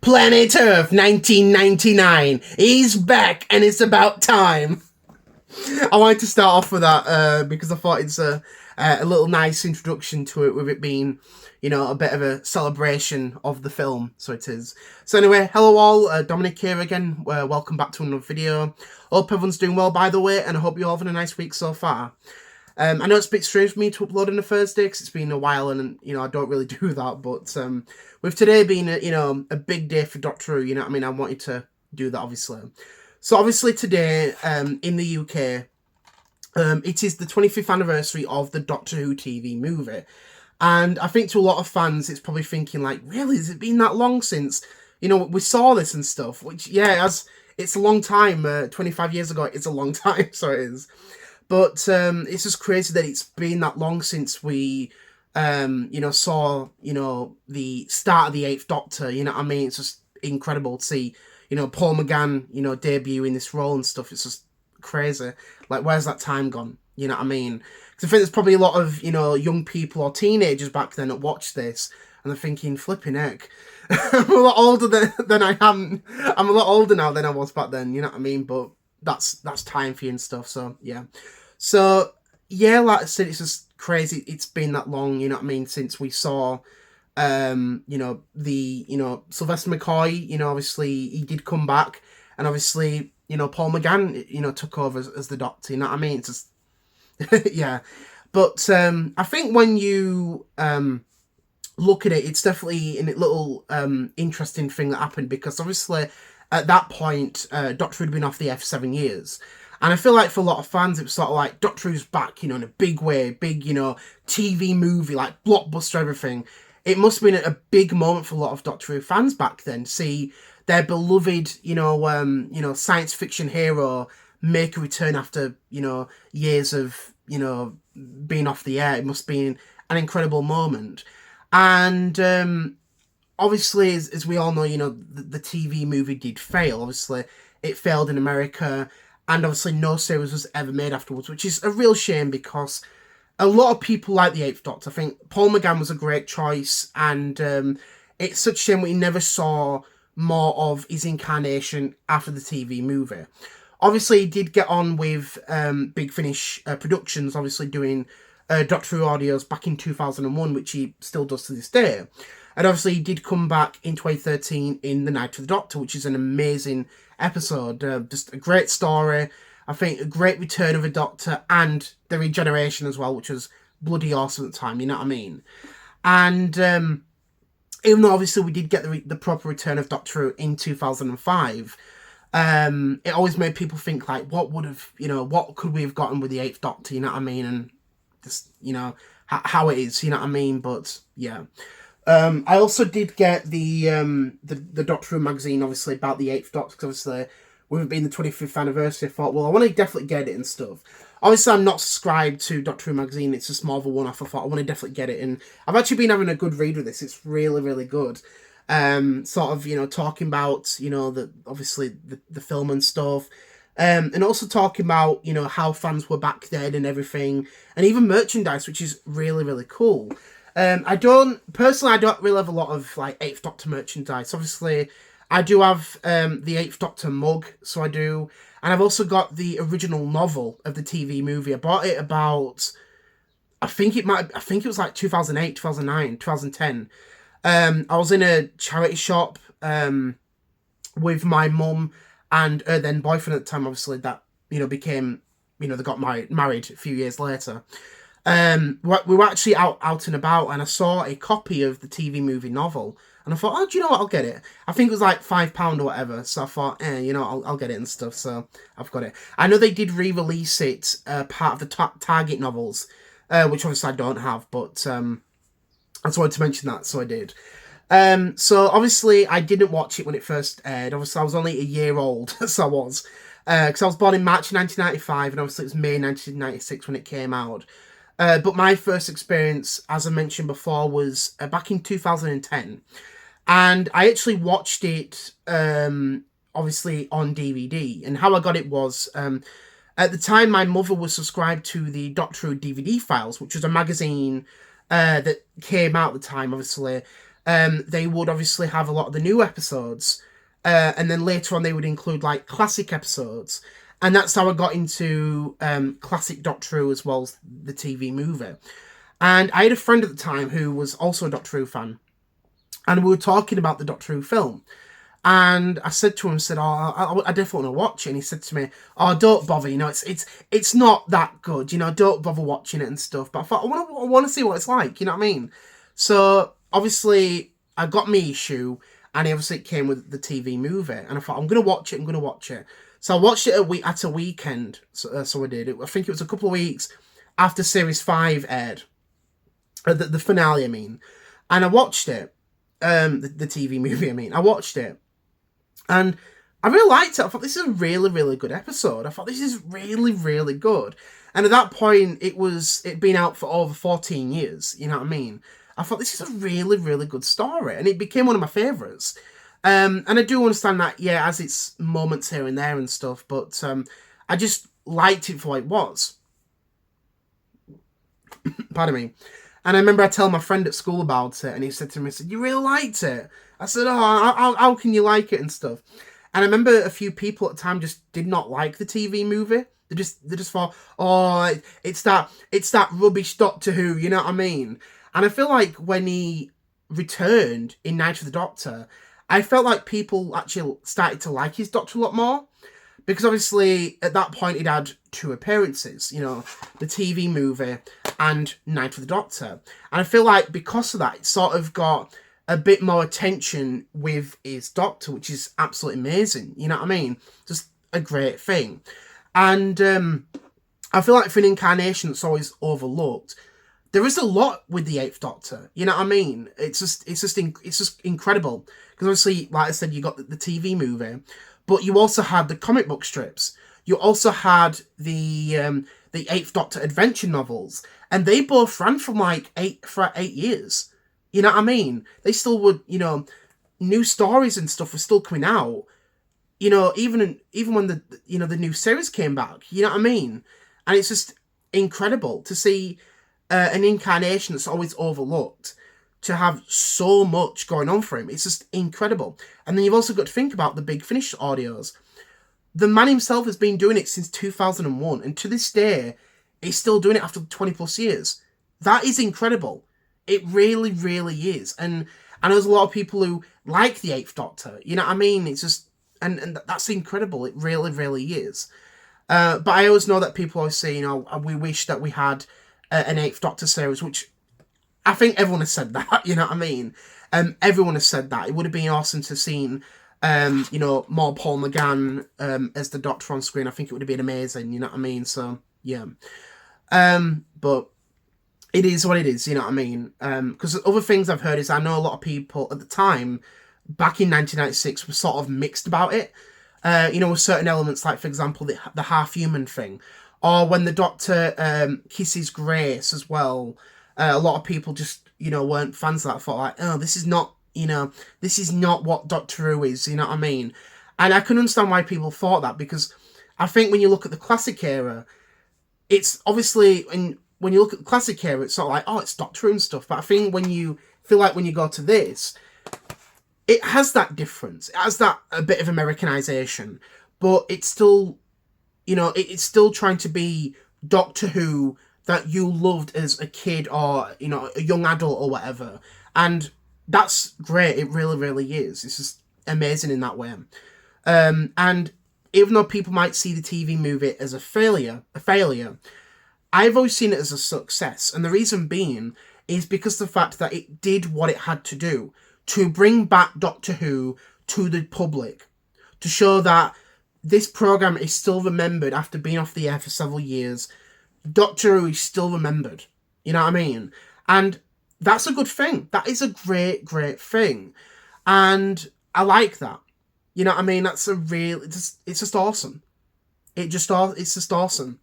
Planet Earth 1999 is back and it's about time. I wanted to start off with that because I thought it's a little nice introduction to it, with it being, a bit of a celebration of the film. So it is. So anyway, hello all, Dominic here again. Welcome back to another video. Hope everyone's doing well, by the way, and I hope you're all having a nice week so far. I know it's a bit strange for me to upload on a Thursday because it's been a while and, I don't really do that. But with today being, a big day for Doctor Who, I wanted to do that, obviously. So obviously today, in the UK, it is the 25th anniversary of the Doctor Who TV movie. And I think to a lot of fans, it's probably thinking like, really, has it been that long since, we saw this and stuff? Which, yeah, it's a long time. 25 years ago, it's a long time, so it is. But it's just crazy that it's been that long since we, saw, the start of the Eighth Doctor. It's just incredible to see, Paul McGann, debut in this role and stuff. It's just crazy. Like, where's that time gone? Because I think there's probably a lot of, young people or teenagers back then that watched this and they're thinking, flipping heck. I'm a lot older than I am. I'm a lot older now than I was back then, But that's time for you and stuff, so yeah. So yeah, like I said, it's just crazy it's been that long, since we saw the Sylvester McCoy, obviously he did come back, and obviously, Paul McGann, took over as the Doctor, It's just yeah. But I think when you look at it, it's definitely a little interesting thing that happened, because obviously at that point, Doctor Who had been off the air for 7 years. And I feel like for a lot of fans, it was sort of like Doctor Who's back, in a big way, big, TV movie, like blockbuster, everything. It must have been a big moment for a lot of Doctor Who fans back then. See their beloved, science fiction hero make a return after, years of, being off the air. It must have been an incredible moment. And obviously, as we all know, the TV movie did fail. Obviously, it failed in America. And obviously no series was ever made afterwards, which is a real shame, because a lot of people like the Eighth Doctor. I think Paul McGann was a great choice, and it's such a shame we never saw more of his incarnation after the TV movie. Obviously, he did get on with Big Finish Productions, obviously doing Doctor Who audios back in 2001, which he still does to this day. And obviously, he did come back in 2013 in The Night of the Doctor, which is an amazing episode. Just a great story. I think a great return of a Doctor, and the regeneration as well, which was bloody awesome at the time, And even though obviously we did get the proper return of Doctor Who in 2005, it always made people think like, what could we have gotten with the Eighth Doctor, And just, how it is, But yeah. I also did get the Doctor Who magazine, obviously, about the Eighth Doctor, because obviously, with it being the 25th anniversary, I thought, well, I want to definitely get it and stuff. Obviously, I'm not subscribed to Doctor Who magazine, it's just more of a one-off. I thought, I want to definitely get it, and I've actually been having a good read with this. It's really, really good. Sort of, talking about, obviously, the film and stuff. And also talking about, how fans were back then and everything, and even merchandise, which is really, really cool. I don't really have a lot of like Eighth Doctor merchandise. Obviously, I do have the Eighth Doctor mug, so I do, and I've also got the original novel of the TV movie. I bought it about, I think it was like 2008, 2009, 2010. I was in a charity shop with my mum and her then boyfriend at the time. Obviously, that became, they got married a few years later. We were actually out and about, and I saw a copy of the TV movie novel, and I thought, oh, do you know what, I'll get it. I think it was like £5 or whatever, so I thought, I'll get it and stuff, so I've got it. I know they did re-release it, part of the Target novels, which obviously I don't have, but I just wanted to mention that, so I did. So obviously I didn't watch it when it first aired. Obviously I was only a year old, so I was, because I was born in March 1995, and obviously it was May 1996 when it came out. But my first experience, as I mentioned before, was back in 2010. And I actually watched it, obviously, on DVD. And how I got it was, at the time, my mother was subscribed to the Doctor Who DVD Files, which was a magazine that came out at the time, obviously. they would obviously have a lot of the new episodes, and then later on they would include like classic episodes, and that's how I got into classic Doctor Who as well as the TV movie. And I had a friend at the time who was also a Doctor Who fan, and we were talking about the Doctor Who film. And I said to him, I definitely want to watch it. And he said to me, oh, don't bother, it's not that good, don't bother watching it and stuff. But I thought, I want to see what it's like, you know what I mean? So, obviously, I got my issue, and obviously it came with the TV movie. And I thought, I'm going to watch it. So I watched it at a weekend, so I did. I think it was a couple of weeks after Series 5 aired. The finale, I mean. And I watched it. The TV movie, I mean. I watched it. And I really liked it. I thought, this is a really, really good episode. I thought, this is really, really good. And at that point, it'd been out for over 14 years, you know what I mean? I thought, this is a really, really good story. And it became one of my favourites. And I do understand that, yeah, as its moments here and there and stuff, but I just liked it for what it was. Pardon me. And I remember I telling my friend at school about it, and he said to me, you really liked it? I said, oh, how can you like it and stuff? And I remember a few people at the time just did not like the TV movie. They just thought, oh, it's that rubbish Doctor Who, you know what I mean? And I feel like when he returned in Night of the Doctor, I felt like people actually started to like his Doctor a lot more. Because obviously, at that point, he'd had 2 appearances, the TV movie and Night of the Doctor. And I feel like because of that, it sort of got a bit more attention with his Doctor, which is absolutely amazing, you know what I mean? Just a great thing. And I feel like for an incarnation that's always overlooked, there is a lot with the 8th Doctor, you know what I mean? It's just incredible. Because obviously, like I said, you got the TV movie, but you also had the comic book strips. You also had the 8th Doctor adventure novels, and they both ran for 8 years. You know what I mean? They still would, new stories and stuff were still coming out. Even when the new series came back. You know what I mean? And it's just incredible to see an incarnation that's always overlooked to have so much going on for him. It's just incredible. And then you've also got to think about the Big Finish audios. The man himself has been doing it since 2001, and to this day, he's still doing it after 20 plus years. That is incredible. It really, really is. And I know there's a lot of people who like the 8th Doctor. You know what I mean? It's just, and that's incredible. It really, really is. But I always know that people always say, we wish that we had an 8th Doctor series, which I think everyone has said that, you know what I mean? Everyone has said that. It would have been awesome to have seen, more Paul McGann as the Doctor on screen. I think it would have been amazing, you know what I mean? So, yeah. But it is what it is, you know what I mean? Because other things I've heard is I know a lot of people at the time, back in 1996, were sort of mixed about it. With certain elements, like, for example, the half-human thing. Or when the Doctor kisses Grace as well. A lot of people just, weren't fans of that. Thought like, oh, this is not what Doctor Who is, you know what I mean? And I can understand why people thought that, because I think when you look at the classic era, it's obviously, when you look at the classic era, it's sort of like, oh, it's Doctor Who and stuff. But I think when you go to this, it has that difference. It has that a bit of Americanization, but it's still, it's still trying to be Doctor Who that you loved as a kid or, a young adult or whatever. And that's great. It really, really is. It's just amazing in that way. And even though people might see the TV movie as a failure, I've always seen it as a success. And the reason being is because of the fact that it did what it had to do to bring back Doctor Who to the public, to show that this programme is still remembered after being off the air for several years. Doctor Who is still remembered. You know what I mean? And that's a good thing. That is a great, great thing. And I like that. You know what I mean? That's it's just awesome. It's just awesome.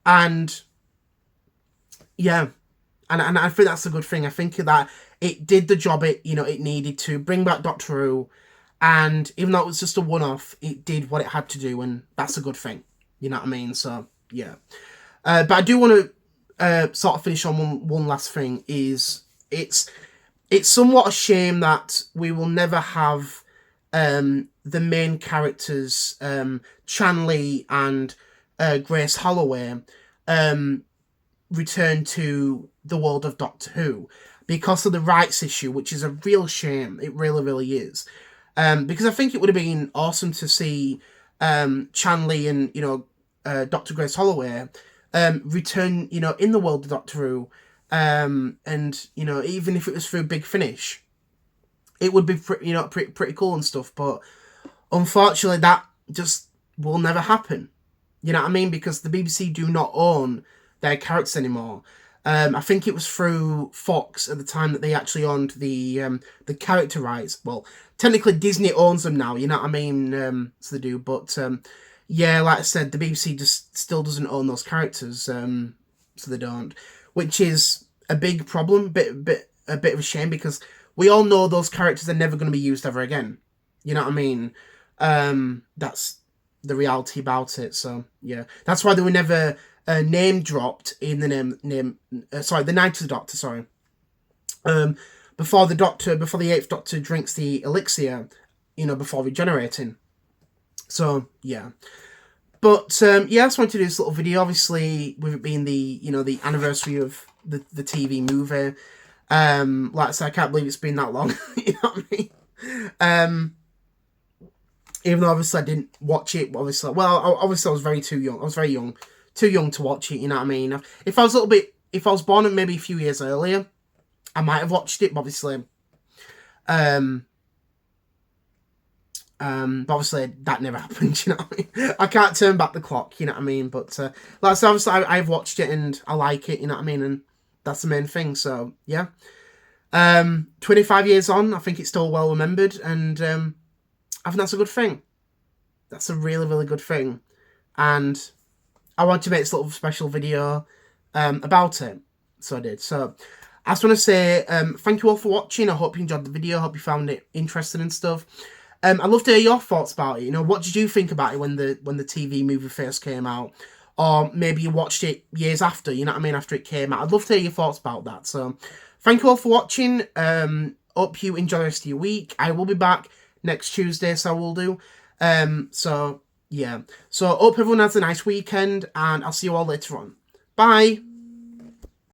And yeah. And I think that's a good thing. I think that it did the job it needed to bring back Doctor Who. And even though it was just a one-off, it did what it had to do. And that's a good thing. You know what I mean? So, yeah. But I do want to sort of finish on one last thing. Is it's it's somewhat a shame that we will never have the main characters, Chanley and Grace Holloway, return to the world of Doctor Who because of the rights issue, which is a real shame. It really, really is. Because I think it would have been awesome to see Chanley and, Dr. Grace Holloway return, in the world of Doctor Who. And, even if it was through Big Finish, it would be, pretty cool and stuff. But unfortunately, that just will never happen. You know what I mean? Because the BBC do not own their characters anymore. I think it was through Fox at the time that they actually owned the character rights. Well, technically Disney owns them now, you know what I mean? So they do, but yeah, like I said, the BBC just still doesn't own those characters, so they don't, which is a big problem, a bit of a shame, because we all know those characters are never going to be used ever again. You know what I mean? That's the reality about it. So yeah, that's why they were never name dropped in the the Night of the Doctor. Sorry, before the Eighth Doctor drinks the elixir, before regenerating. So yeah. But yeah, I just wanted to do this little video. Obviously, with it being the anniversary of the TV movie, like I said, I can't believe it's been that long. You know what I mean? Even though obviously I didn't watch it. Obviously, I was very young. I was very young, too young to watch it. You know what I mean? If I was born maybe a few years earlier, I might have watched it. But obviously, but obviously that never happened, you know what I mean? I can't turn back the clock, you know what I mean? But like I said, obviously I've watched it and I like it, you know what I mean? And that's the main thing, so yeah. 25 years on, I think it's still well remembered, and I think that's a good thing. That's a really, really good thing. And I want to make this little special video about it. So I did. So I just want to say thank you all for watching. I hope you enjoyed the video. I hope you found it interesting and stuff. I'd love to hear your thoughts about it. What did you think about it when the TV movie first came out? Or maybe you watched it years after, you know what I mean, after it came out. I'd love to hear your thoughts about that. So, thank you all for watching. Hope you enjoy the rest of your week. I will be back next Tuesday, so I will do. So, yeah. So, hope everyone has a nice weekend, and I'll see you all later on. Bye!